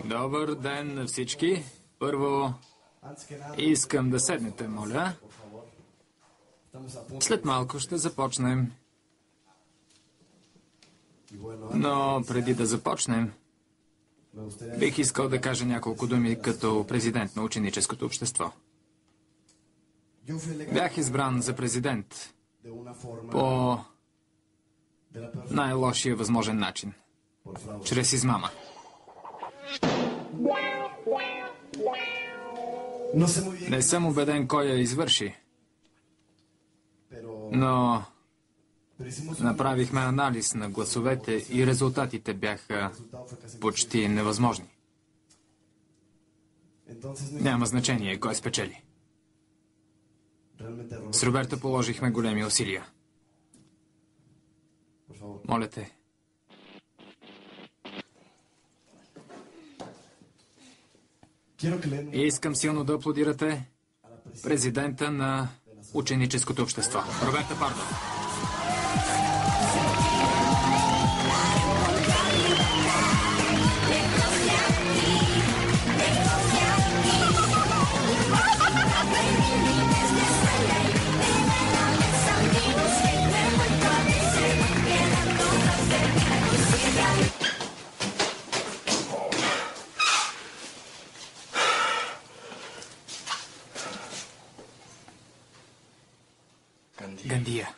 Добър ден на всички. Първо, искам да седнете, моля. След малко ще започнем. Но преди да започнем, бих искал да кажа няколко думи като президент на ученическото общество. Бях избран за президент по най-лошия възможен начин. Чрез измама. Не съм убеден кой я извърши, но направихме анализ на гласовете и резултатите бяха почти невъзможни. Няма значение кой спечели. С Роберта положихме големи усилия. Моля те. Искам силно да аплодирате президента на ученическото общество. Роберта Пардо. Гандия.